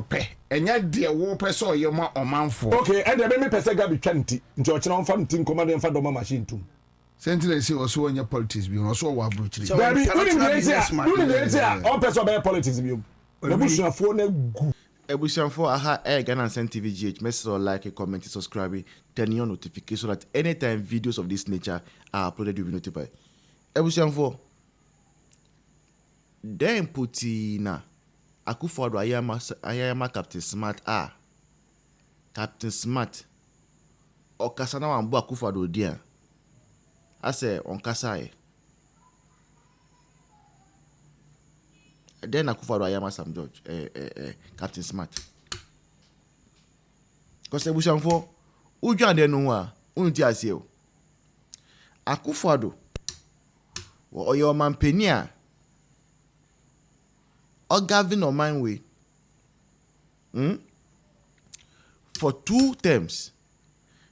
pɛ enya de wo pɛ so ye ma omanfo okay and the me pese ga bi twanti nti o kina on fa nti nkoma de fa do ma machine tum sentire say o so onya politics bi o so wa abrochiri baby we need on pese be politics bi na busuafo na gu ebusianfo aha Ghana TV GH message or like, comment, subscribe, turn on notification so that anytime videos of this nature are uploaded you will be notified. Ebusianfo then putina Akufo-Addo ayama Captain Smart Captain Smart okasa na wambo Akufo-Addo dia ase onkasa e then Akufo-Addo ayama Sam George Captain Smart because ebusianfo uju ande no a unti ase o Akufo-Addo oyo mampeni a or govern on my way for 2 terms.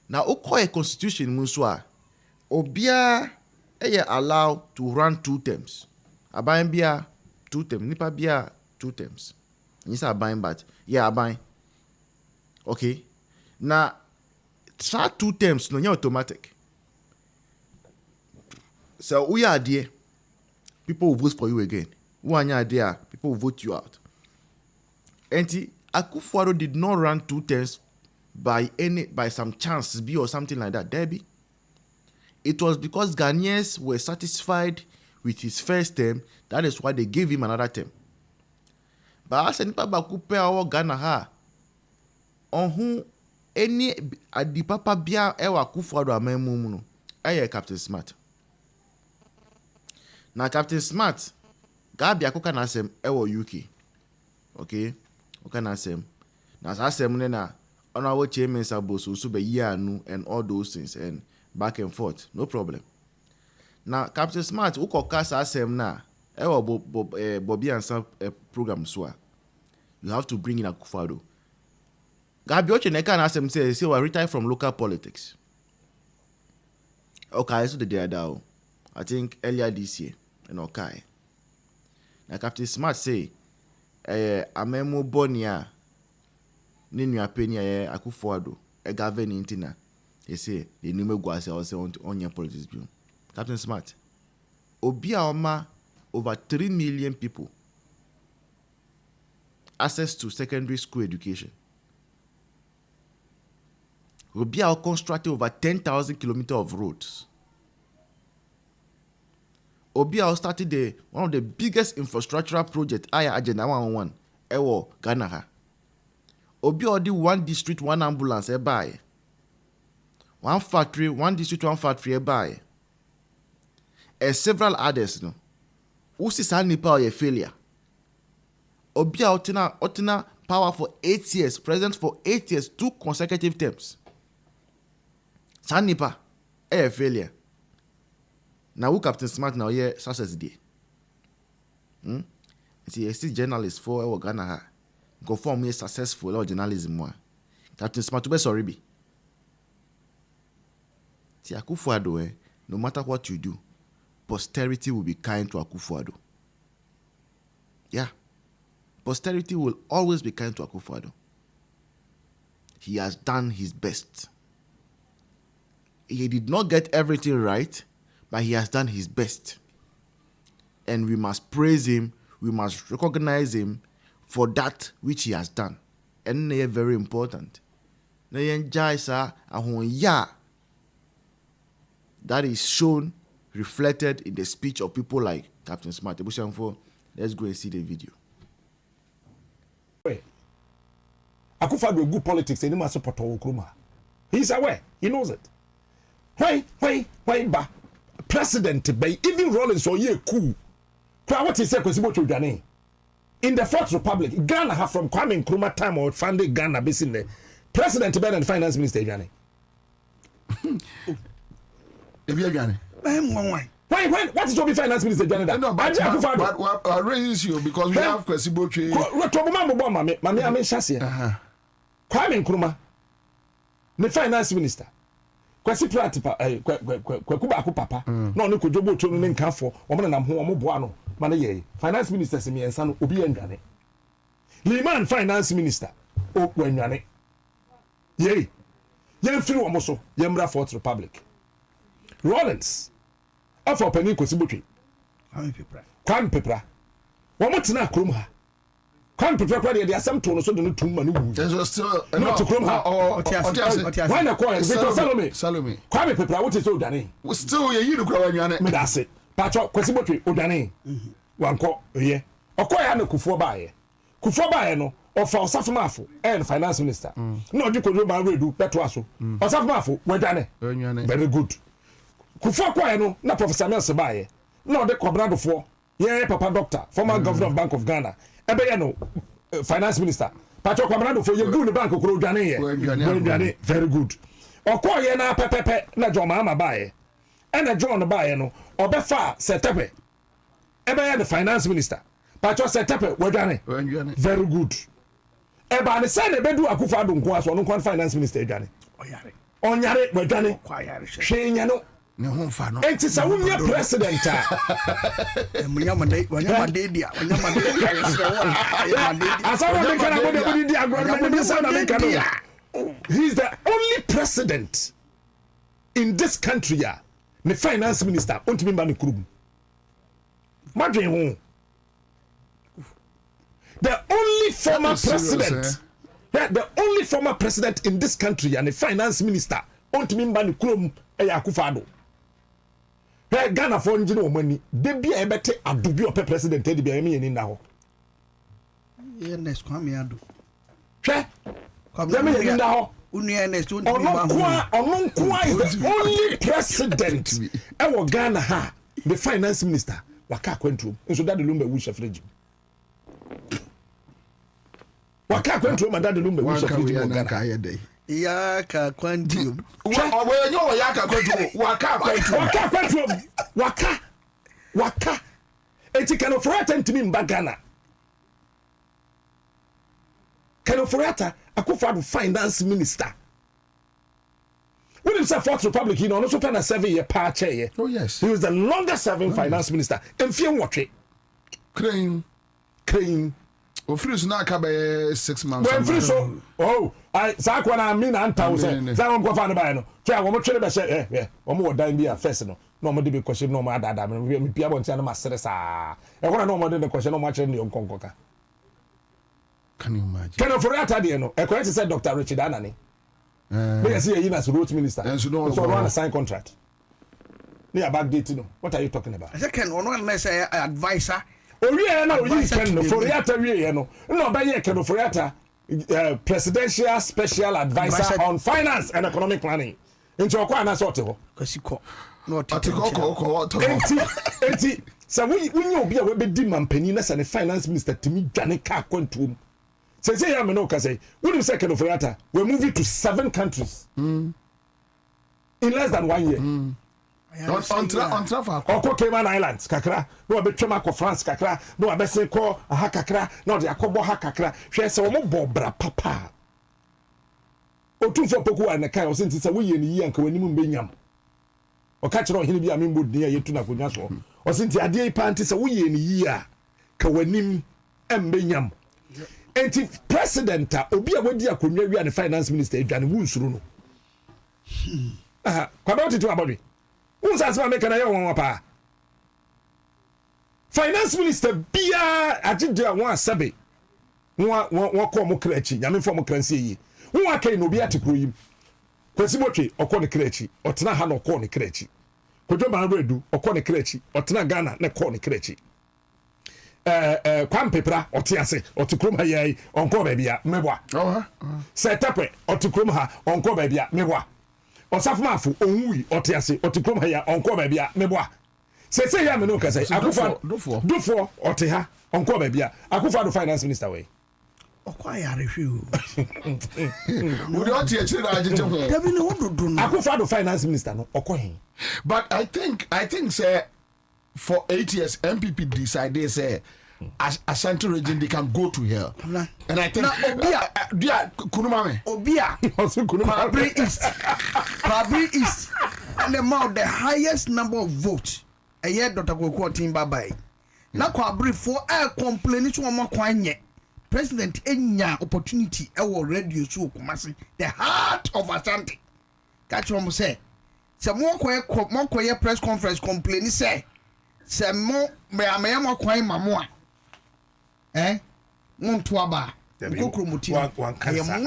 Now, a constitution munswa obia allowed to run 2 terms. Abayin bia 2 terms. Nipa bia 2 terms. Nisa abayin but yeah abayin. Okay. Now, start 2 terms no automatic. So we are there. People will vote for you again. One idea, people will vote you out. And Akufo-Addo did not run 2 terms by some chance B or something like that. Debbie. It was because Ghanaians were satisfied with his first term. That is why they gave him another term. But as any papa kupe awo Ghana ha, on who any adi papa bia ewa Akufo-Addo amemu no, aye Captain Smart. Now Captain Smart. Gabi akoka na asem ewo UK. Okay? Oka na asem. Na asem ne na ona wo chairman saboso so be yanu and all those things and back and forth. No problem. Now Captain Smart ukoka sa asem na ewo Bobie Ansah program so a. You have to bring in Akufo-Addo. Gabi oche ne ka na asem say we retire from local politics. Okay, so the day that I think earlier this year and okay. Na Captain Smart say amemo bonia ni nua peni Akufo-Addo govern intina he say the nume go ase on politics bi. Captain Smart obi a oma over 3 million people access to secondary school education. Obi a constructed over 10,000 kilometers of roads. Obia started one of the biggest infrastructural projects Agenda 111 ewo Ghana ha. Obia did 1 district 1 ambulance buy. 1 factory 1 district 1 factory buy. And several others no. Usi sa nipa o ye failure. Obia otina power for 8 years, president for 8 years, 2 consecutive terms. Sa nipa failure. Now who Captain Smart now here success day. See, a journalist for our Ghana ha. Go form me successful or journalism one. Captain Smart to be sorry be. See Akufo-Addo no matter what you do, posterity will be kind to Akufo-Addo. Yeah. Posterity will always be kind to Akufo-Addo. He has done his best. He did not get everything right, but he has done his best. And we must praise him, we must recognize him for that which he has done. And they are very important. That is shown, reflected in the speech of people like Captain Smart. Let's go and see the video. Akufo-Addo good politics and he must support Okruma. He's aware, he knows it. Why, ba? President by even Rollins or ye cool. What he said was about in the 4th Republic, Ghana have from Kwame Nkrumah time or founded Ghana basically. President Ben and Finance Minister Johnny. If you Johnny. Why? What is your Finance Minister Johnny? No, but I raise you because we have Kwesibo Tree. Mammy, I'm in Chassis. Kwame Nkrumah, the Finance Minister. Kwesi pratipa kwakuba papa na onu kojobo otu no nka fo o mo na ho o mo boa no ma na ye finance minister se mi ensa no obi engane Liman finance minister o wenwane yei yen free wo so yemra Fourth Republic Rollins afọ pani Kosibotwe Kwame Pepra wo motena krom ha Kwame Pepra kwa de asem to no so de no tumma no wu no to krom ha why na call Salome Kwame Pepra what is so dane still ye no kwa wanwane me da se pacho Kosibotwe o dane wanko ye okoya na kufuo baaye no ofa osafomafo and finance minister no di kodo ba redu peto aso osafomafo wedane very good kufuo kwaye no na professor Nelson baaye no de kobradofo ye papa doctor former governor of Bank of Ghana ebe ye no finance minister pacho kobradofo ye good bank kokoro dwane ye very good okoye na pepepe na John Mahama baaye and John baaye no obefa setepe ebe ye the finance minister pacho setepe wedane very good eba ne say na bedu Akufo-Addo nko aso no finance minister edwane onyare wedane hwenya no ne ho fa no enti sa wunya president a munyamade dia asawo de kana body dia agro me say na me kana he's the only president in this country ya the finance minister ontimi ba ne kurum madwen ho the only former president the only former president in this country and the finance minister ontimi ba ne kurum e Akufo-Addo he Ghana for njine o mani de bia e bete adobi ope president e de bia me yeni na ho ye next Kwame Addo hwe me yeni na ho unye next ono kwa is the only president e wo Ghana ha the finance minister waka kwentrum nso dade lumba wu shefreji waka kwentrum dade lumba wu shefreji mo Ghana ka ye dey ya ka kwantrum we nyo ya ka kwentrum waka eti kana forata ntimi mba Ghana kana forata Akufo-Addo finance minister when himself Fourth Republic you know no so pen a 7-year pa chair oh yes he was the longest serving finance minister enfie nwotwe crane ofiri na aka be 6 months when free so I sakwa na mi na 1000 za won ko fa no ba no twa wo mo twere be she wo mo dan bi a first no no mo de be kwhye no mo adada me pia bon tia no masere sa e wona no mo de kwhye no mo akere ne yonkonkoka can you imagine kana for that day no e correct say Dr. Richard Anani me yes he na road minister so no one sign contract ne back date no what are you talking about second one na say advisor owie na oyi ken no for yata wie no no ba ye ken for yata presidential special advisor on finance and economic planning into okwa na sort ho kwasiko enti so we obi a we be di mampani na say the finance minister timi dwane ka kwantum say ya me no ka say we second for yata we move it to 7 countries in less than 1 year on travel oko Cayman Islands kakra no abetwema ko France kakra no abese ko aha kakra no de akobo ha kakra hwe se wo bo bra papa otumfo poku an kai o senti se wo ye ni yi anka wani mu benyam o ka kire ohene bi a membo din ya yetu na konwa so o senti ade pa anti se wo ye ni yi a ka wani embenyam enti president a obi a wadi akonwa wi an finance minister edwane wu nsuru no kwa ba otitu abodi unsasema make na yewon pa finance minister bia agide won asabe won ko mo krachi nyame fo mo kranse yi won akai no bia tekro yim Kosibotwe okọ ne krachi otena ha no okọ ne krachi Kojo Banredu okọ ne krachi otena Ghana ne ko ne krachi Kwame Pepra otiase otukrom ha yai onko ba bia meboa Setepe otukrom ha onko ba bia meboa Osafomafo onwui otiase otikrom ha ya onko ba bia meboa se ya me no ka say Akufo ote ha onko ba bia Akufo-Addo finance minister we okwa yare hwe o we don't teach you that agite ho dabi ne wododo no Akufo-Addo finance minister no okọ he but I think say for 8 years MPP decided say Ashanti region they can go to hell and I think dia kunuma me obia Probably is and the amount the highest number of votes a year Dr. Kwaku Timba by na Kwabri for complain to omo kwanye president enya opportunity ɛwɔ radio so Kumasi the heart of Asante catch one say mo koye press conference complain say mo me mo kwan mamo a mo nto aba kokromoti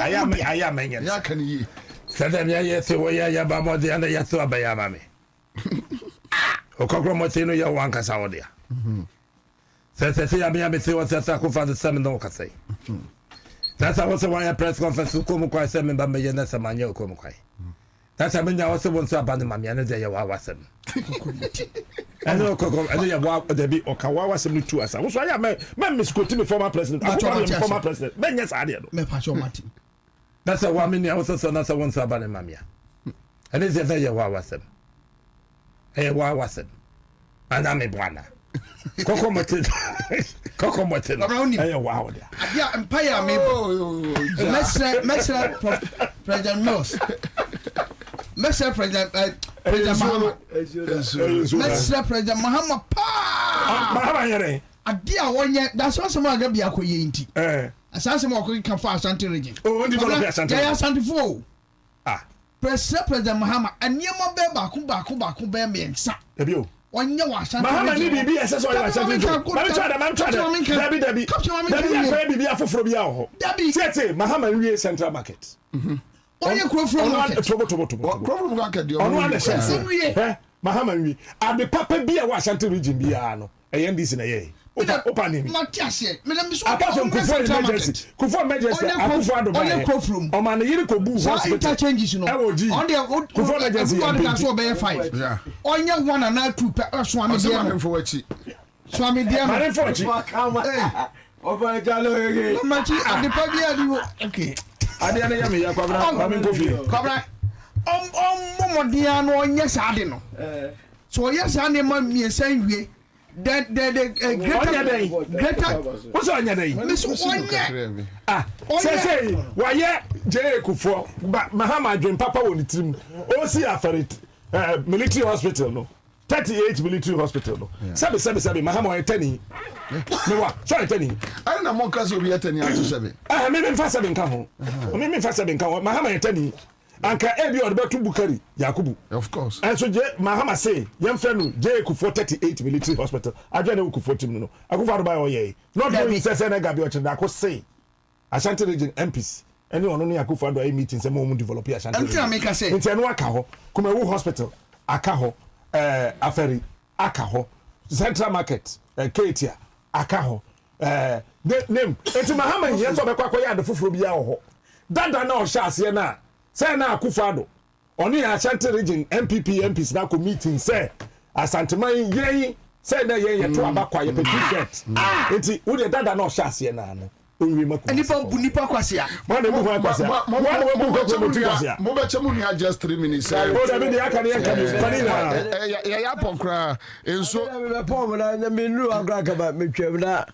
I am ya kan yi sadam ya se wo ya ba mo de anda ya so aba ya mame o kokromoti no ya wan kasa wo de se ya me se wo se ko fa de sam no ka sai that's how so why press conference ko mo kwa se me ba me ye na samanya ko mo kwa that's how many was one so about the mame na de ya wa wasem I know you walk the be or Kawawa 72 as I was. I am Miss Kutimi, former president. Former president. Ben, yes, I did. Me Pacho Martin. That's a 1 minute. I was also not one Saban and Mamia. And it's a very wasem. Hey, why was it? And I'm a Buana. Coco Martin. Coco Martin. Hey, wow. Yeah, Empire, maybe. President Mills. Mr. President Mahama. Mr. President Mahama pa. Mahama adia wonye that's why some aga bia koye nti asase mo ko kan fa Asante region oh ndi develop Asante ya Asante fo President Mahama aniema be baako be mensa ebi o onye wa Asante Mahama ni bibi ese so ya Asante region mam try dabi bibi afoforo bia ho sete Mahama wie central market onye kro from market tobo kro from market dio ono ande sense Mahama wie ade papa bia wa Asante region bia no eye ndisi na ye opa ni matiase me dem so apart from kufo emergency akufo adoba onye kro from o man yiri ko bu hospital interchanges no on the kufo emergency can so be 5 yeah onye 1 and 2 so am dey am for wachi so am dey am man for wachi oba jalo yege machi adepa bia di okay ade na yame ya kwabra mame kofi kwabra momodia no onye saade no so yes ane ma miensan wie the greater what's on your day say why je kufo Mahama Adwen papa woni trim o si afarit military hospital no 38 military hospital no sabe Mahama o tani me wa sorry tani I na mon kaso bi tani ato sabe me fa sabe nka ho me fa sabe nka ho Mahama o tani anka ebi o de betu Bukari Yakubu of course and so Mahama say yem frenu je Kufo 38 military hospital Adwen e Kufo tim no Akufo adoba o ye not doing say na gabi o chenda ko say Ashanti region MPs any ono ne Akufo adoba meeting say mo develop Ashanti region make say nti eno aka ho kuma wu hospital aka ho aferi aka ho central market Ketia aka ho name enti Mahama yen so be kwakwa ya de foforo bia ho dada na o sha ase na say na Akufo ado oni Ashanti region MPs na ko meeting say Asante man yen say na yen to abakwa ye petit enti wo de dada na o sha ase na no onwi mako nipa kwase a man de mu ho kwase mo be chemu ni just 3 minutes o da bi de aka ne yanka fani na ya pokra enso me pom na me nuru agra ka ba me twem na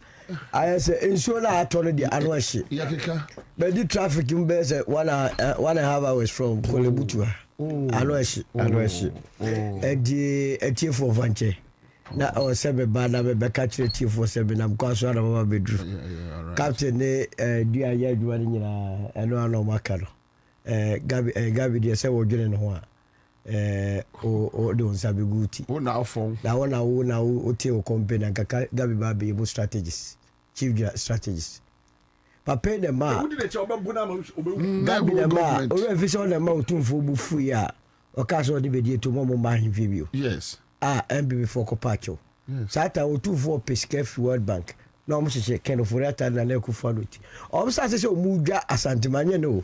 ayese enso na ato no de ano ahye ya keka be di traffic mbe say 1.5 hours from Kolebutu ano ahye etie for vanche na o sebe ba na be ka kire tie for sebe na mko aso na baba bedru captain ne dia ya adwuma ni nyina eno ano maka no gabi dia se wo dwene no ho a o de onsa be guti wo na afon na wo tie o company nka gabi ba be mo strategies chief strategies papa de ma wo de che obabu na gabi de ma o re fi so na ma otumfo bu fu ya o ka so de be die to mo ma himfi bio yes MBB for Kopacho. Sata o 2 Pesquef World Bank. No mo se ken of rata na le ku fanuti. O sa se o mudwa Asante manye no.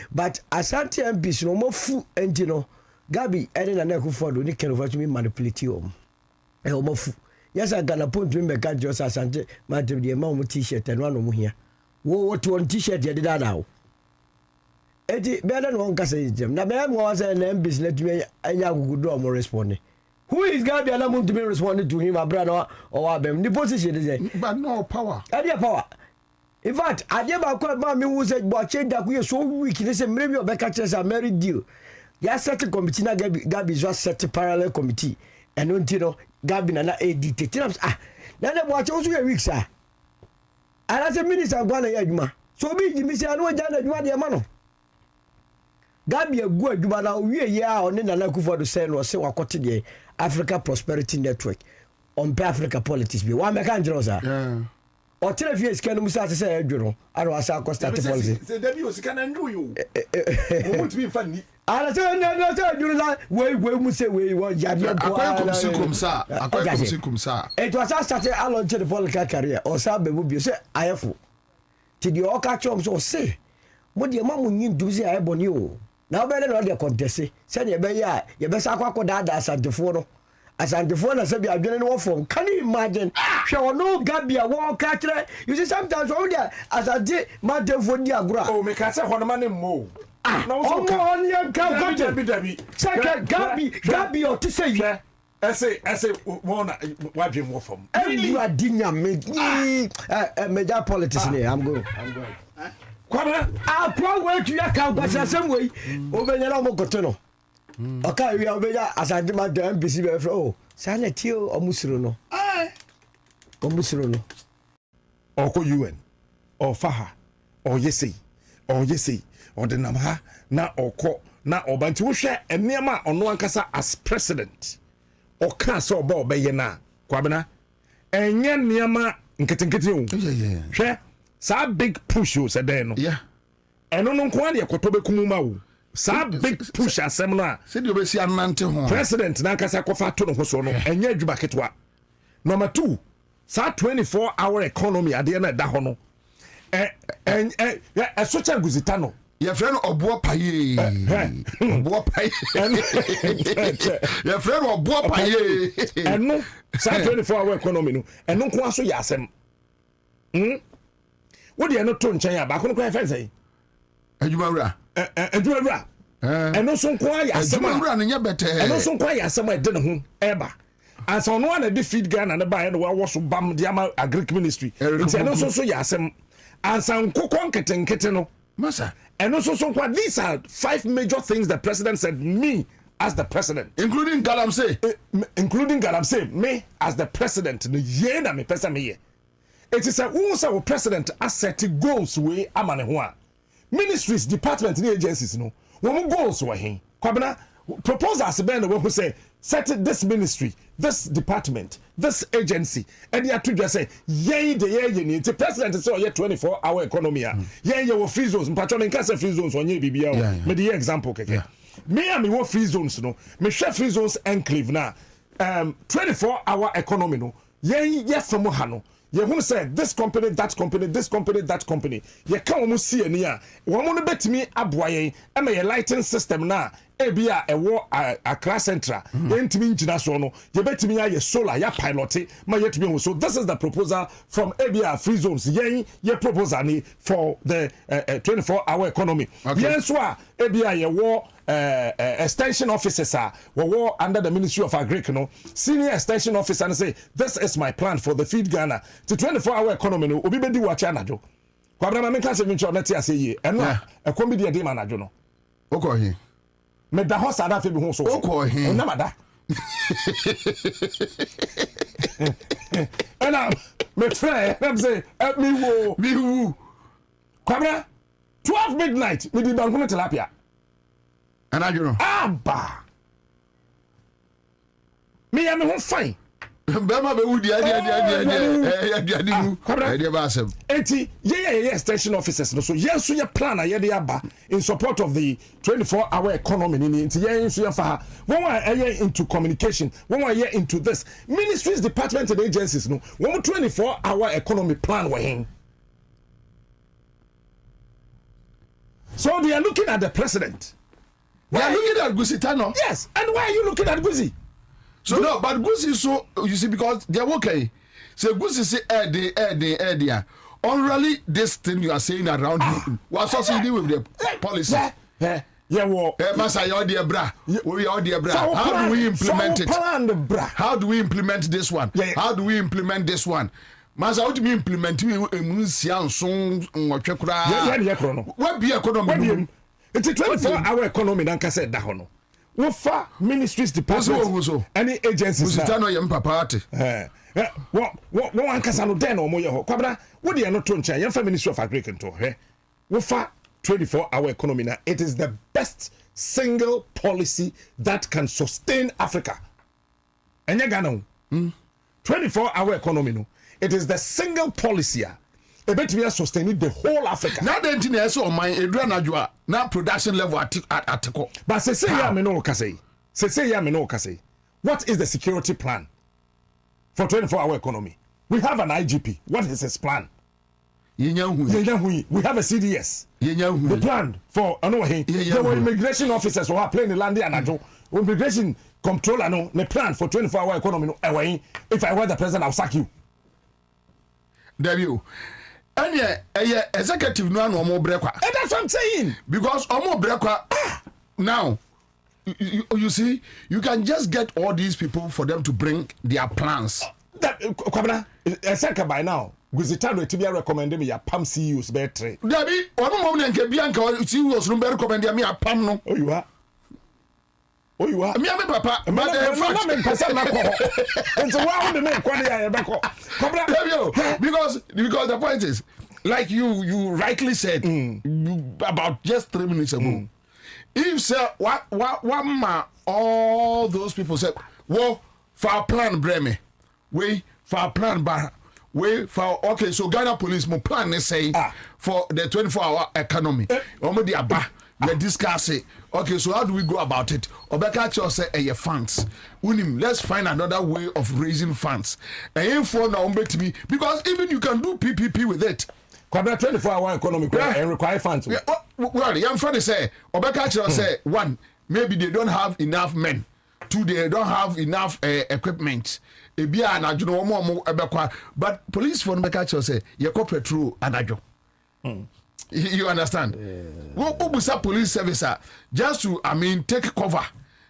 But Asante MPs no mo fu enti no. Gabi ene na le ku fanu ni ken of me manipulate o mo fu. Yes I gana point me ka just Asante ma de ma mo t-shirt no no mo hia. Wo to on t-shirt ye de da o. Eti be na no nka se jem. Na be mo wa se na MPs let me anya gugudo o mo respond. Who is Gabi Alamun to be responding to him, a brother or Abem? The position is but no power. Idea power. In fact, I never called Mammy who said, but change that we are so weak. They say, maybe your back catchers are married deal. Yes, set a committee, Gabi is just set a parallel committee. And until Gabi and AD. Now, watch also a week, sir. ana se minister gwana ya adwuma so obi Gyimisi anu agya na adwuma de ma no Gabi egu adwuma na owie ye a one Nana Akufo-Addo say no se wakote de Africa Prosperity Network on Africa politics bi wa meka njero sa o tere fie sika no musa se adwuro ara wa sa start policy se debi o sika na ndu yo mo mutumi mfa ni ara se na se adwuro la we mu se we wo ya bi akwai kumsa it was started a launch the political career o sa be bi se ayefo ti di o ka chom so se mo de ma mo nyin du se ayeboni o na obele no de contest se ne be ya ye be sa kwakọ da asantefo no asantefo na se bi adwene no form can you imagine hwe ono Gabia wo ka kire you see sometimes all there asante madefo di agura oh me ka se hono ma ne mo na wo ka on ye ka Dabi check Gabi o to say you ese wona wadwem wo form you are dinya me major politics I'm going kwabra pro way to your ka gwasasem way obenya na mo goto no oka wi obenya asante ma de MPC be fro oh sana tio omusuro no oko UN or faha or yesi or the namha na oko na obanti wo hwe enema ono ankasa as president o ka so oba obeye na kwabena enye niama nketenkete o hwe sa big push o se den no eno no nko ade ekoto bekumu ma wo sa big push asem no a se de obesi anante ho president na ankasa kofa to no ho so no enye adwuma ketwa number 2 sa 24-hour economy ade na da ho no socha guzita no your friend obo paye your friend obo paye eno sa 24-hour economy no eno nko aso ya asem wo de eno to nchen ba ko no kwa fe sei adwuma wura eno so nko ya asem adwuma wura no nya bete eno so nko ya asem e de ne ho eba ansa ono ana de feed Ghana na ba ye no wa wo so bam de ama agric ministry nti eno so ya asem ansa nkokọ nkete no masa eno so nko these are 5 major things the president said me as the president including Galamsey me as the president no ye na me pesa me ye it is a who say president asset goals we amane ho a ministries departments and agencies no wo goals we hen kwabena proposals ben no we say set this ministry this department this agency and you to just say ye the president say oh 24-hour economy ye wo free zones mpacho nka say free zones onye bibia o me the example keke me am wo free zones no me share free zones enclave na 24-hour economy no ye fam ha no ye who said this company that company ye kan wo see ani a wo mo no betimi aboa yen e ma ye lighting system na ebia ewo Accra Central yentimi ngina so no ye betimi ya solar ya pilot ma ye tumi ho so this is the proposal from ebia free zones yen ye proposal ni for the 24-hour economy yen so a ebia ye wo extension officers are wo under the Ministry of Agric no senior extension officer and say this is my plan for the feed Ghana to 24-hour economy no obi bedi wacha anajo kwabra ma menka se vincho na ti ase yi eno a comedy de manajo no okohi me da ho sada fe bi ho so okohi na mada ena me try let say me wo kwabra 12 midnight me di banku tilapia and I know aba me am ho fine bema be wudi adi ba asem enti ye extension officers no so ye so ye plan ye dey aba in support of the 24-hour economy ni enti ye so ye fa one ye into communication one ye into this ministries departments and agencies no one 24-hour economy plan we hin so they are looking at the president. They are looking at Gusi Tano. Yes, and why are you looking at Gusi? So no, but Gusi so you see because they're okay. So Gusi say Eddie. Already this thing you are saying around him was associated with the policy. Yeah, Masa your dear bra. We are dear bra. How do we implement it? How do we implement this one? How do we implement this one? Masa how do we implement it? What be economy? It's a 24-hour economy nanka said da hono. Wo fa ministries department any agencies Musitano yem papati. What one can no den or more Kwabra, what do you not to change? Your Ministry of Agriculture, Wofa 24-hour economy now. It is the best single policy that can sustain Africa. And you Ghana 24-hour economy no. It is the single policy a bit we are sustaining the whole Africa. Now the engineer so my Adriana Jua now production level at but say ya me no kase. Say ya me no kase. What is the security plan for 24-hour economy? We have an IGP. What is his plan? We have a CDS. The plan for there were immigration officers who are playing the land and immigration controller no the plan for 24-hour economy no. If I were the president, I'll sack you. There you. And yeah, executive no more breakwa. And that's what I'm saying. Because more breakwa now. You see, you can just get all these people for them to bring their plans. That Kwabena, second by now. Guzitano Tibia recommended me a PAM CEOs better. Dabi, one moment and Bianca CEOs no recommend me a PAM no. Oh you are. Me and papa. And so why would the name because the point is, like you rightly said about just 3 minutes ago. If say what all those people said, well, for our plan Breme, we for our plan bar, we for okay, so Ghana police mo plan they say for the 24-hour economy. We discuss it. Okay, so how do we go about it? Obeka Cho say funds. Unim, let's find another way of raising funds. For now because even you can do PPP with it. 24-hour economy and require funds. Well, young friend say Obeka Cho say 1, maybe they don't have enough men. 2, they don't have enough equipment. But police for Obeka Cho say you go petrol anajo. You understand? What police service just to take cover.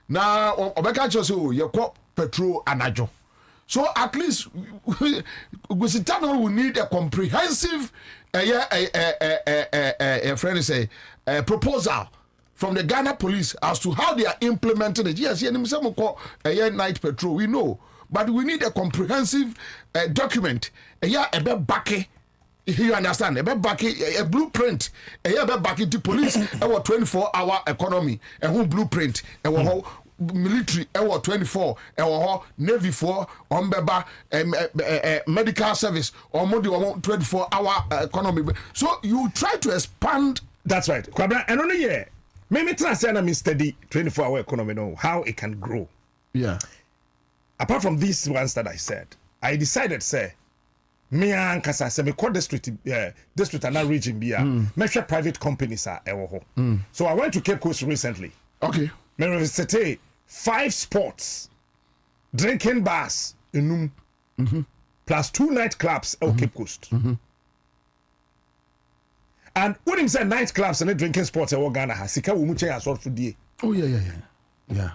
Now Obeka Cho say you go petrol anajo. So at least Gusitano will need a comprehensive friend say proposal from the Ghana police as to how they are implementing it. Yes, night patrol, we know, but we need a comprehensive document. You understand? A blueprint. Back into police. Our 24-hour economy. A whole blueprint. Our military. Our 24. Our navy for medical service. Or more 24-hour economy. So you try to expand. That's right. Kwabena, and only yeah. Maybe try study 24-hour economy. Know how it can grow. Yeah. Apart from these ones that I said, I decided say. Me and Kasa say me call district and that region be measure private companies are So I went to Cape Coast recently. Okay. Me visited 5 sports, drinking bars in plus 2 nightclubs at Cape Coast. And when him say nightclubs and drinking sports at Ghana has sika wo mu chen asort for die. Oh yeah.